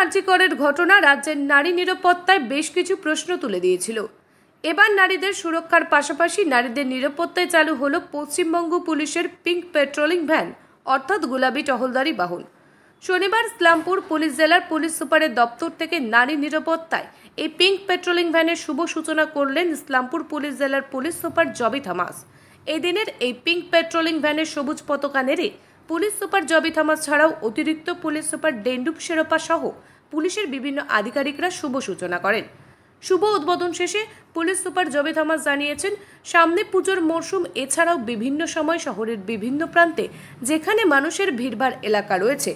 আর.জি. করের ঘটনা রাজ্যের নারী নিরাপত্তায় বেশ কিছু প্রশ্ন তুলে দিয়েছিল। এবার নারীদের সুরক্ষার পাশাপাশি নারীদের নিরাপত্তায় চালু হলো পশ্চিমবঙ্গ পুলিশের পিঙ্ক পেট্রোলিং ভ্যান, অর্থাৎ গোলাপি টহলদারি বাহন। শনিবার ইসলামপুর পুলিশ জেলার পুলিশ সুপারের দপ্তর থেকে নারী নিরাপত্তায় এই পিঙ্ক পেট্রোলিং ভ্যানের শুভ সূচনা করলেন ইসলামপুর পুলিশ জেলার পুলিশ সুপার জবি থমাস। এই দিনের এই পিঙ্ক পেট্রোলিং ভ্যানের সবুজ পতাকা নেড়ে পুলিশ সুপার জবি থমাস ছাড়াও অতিরিক্ত পুলিশ সুপার ডেন্ডুপ শেরপা সহ পুলিশের বিভিন্ন আধিকারিকরা শুভ সূচনা করেন। শুভ উদ্বোধন শেষে পুলিশ সুপার জবি থমাস জানিয়েছেন, সামনে পুজোর মরশুম, এছাড়াও বিভিন্ন সময় শহরের বিভিন্ন প্রান্তে যেখানে মানুষের ভিড়ভাড় এলাকা রয়েছে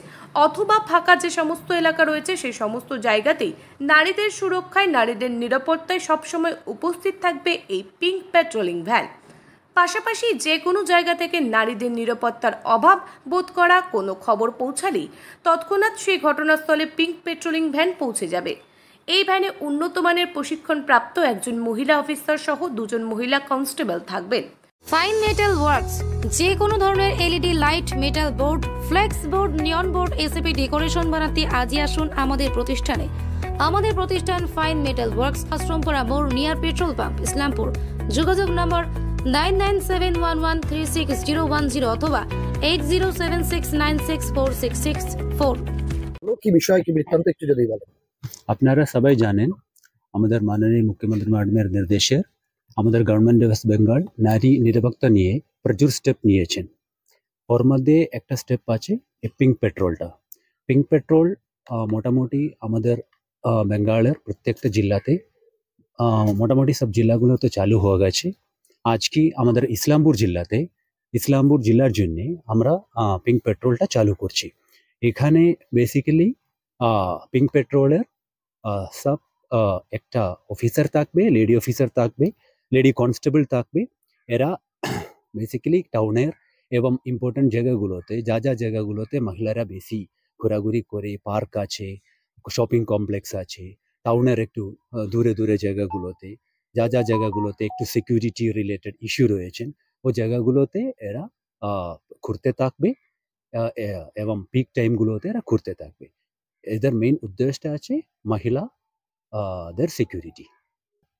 অথবা ফাঁকা যে সমস্ত এলাকা রয়েছে সেই সমস্ত জায়গাতেই নারীদের সুরক্ষায়, নারীদের নিরাপত্তায় সবসময় উপস্থিত থাকবে এই পিঙ্ক পেট্রোলিং ভ্যান। পাশাপাশি যে কোনো জায়গা থেকে নারীদের নিরাপত্তার অভাব বোধ করা কোনো খবর পৌঁছালেই তৎক্ষণাৎ সেই ঘটনাস্থলে পিঙ্ক পেট্রোলিং ভ্যান পৌঁছে যাবে। এই ভ্যানে উন্নত মানের প্রশিক্ষণ প্রাপ্ত একজন মহিলা অফিসার সহ দুজন মহিলা কনস্টেবল থাকবেন। ফাইন মেটাল ওয়ার্কস, যে কোনো ধরনের LED light, metal board, flakes board, নিয়ন বোর্ড, এসএপি ডেকোরেশন বানাতে আজই আসুন আমাদের প্রতিষ্ঠানে। আমাদের প্রতিষ্ঠান ফাইন মেটাল ওয়ার্কস, আশ্রমপাড়া মোড়, নিয়ার পেট্রোল পাম্প, ইসলামপুর। যোগাযোগ নম্বর 9971136010 অথবা 8076964664। কি বিষয়, কি বৃত্তান্ত একটু যদি বলেন। আপনারা সবাই জানেন, আমাদের মাননীয় মুখ্যমন্ত্রী ম্যাডামের নির্দেশে আমাদের গভর্নমেন্ট ওয়েস্ট বেঙ্গল নারী নিরাপত্তা নিয়ে প্রচুর স্টেপ নিয়েছেন। ওর মধ্যে একটা স্টেপ আছে পিঙ্ক পেট্রোলটা। পিঙ্ক পেট্রোল মোটামুটি আমাদের বেঙ্গলের প্রত্যেকটা জেলাতে, মোটামুটি সব জেলাগুলোতে চালু হয়ে গেছে। আজকে আমাদের ইসলামপুর জেলার জন্য আমরা পিঙ্ক পেট্রোলটা চালু করছি। এখানে বেসিক্যালি পিঙ্ক পেট্রোলের সব একটা অফিসার থাকবে, লেডি অফিসার থাকবে, লেডি কনস্টেবল থাকবে। এরা বেসিক্যালি টাউনের এবং ইম্পর্টেন্ট জায়গাগুলোতে, যা জায়গাগুলোতে মহিলারা বেশি ঘোরাঘুরি করে, পার্ক আছে, শপিং কমপ্লেক্স আছে, টাউনের একটু দূরে জায়গাগুলোতে, যা জায়গাগুলোতে একটু সিকিউরিটি রিলেটেড ইস্যু রয়েছেন, ওই জায়গাগুলোতে এরা ঘুরতে থাকবে এবং পিক টাইমগুলোতে এরা ঘুরতে থাকবে। এদের মেইন উদ্দেশ্যটা আছে মহিলাদের সিকিউরিটি।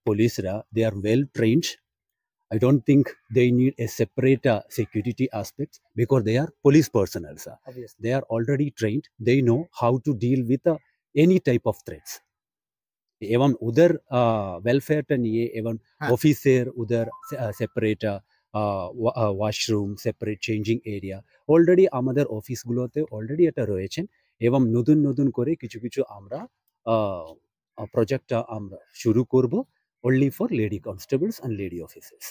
পুলিশরা they are well trained. I don't think they need a separate security aspect because they are police personnel. They are already trained. They know how to deal with any type of threats. Even other welfare ta niye, even officer other separate washroom, separate changing area already আমাদের অফিসগুলোতে already এটা রয়েছেন। এবং নতুন করে কিছু আমরা প্রজেক্টটা আমরা শুরু করব only for lady constables and lady officers.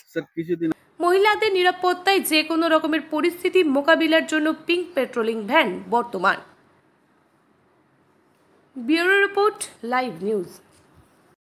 মহিলাদের নিরাপত্তায় যে কোনো রকমের পরিস্থিতি মোকাবিলার জন্য পিঙ্ক পেট্রোলিং ভ্যান বর্তমান। Bureau report, live news.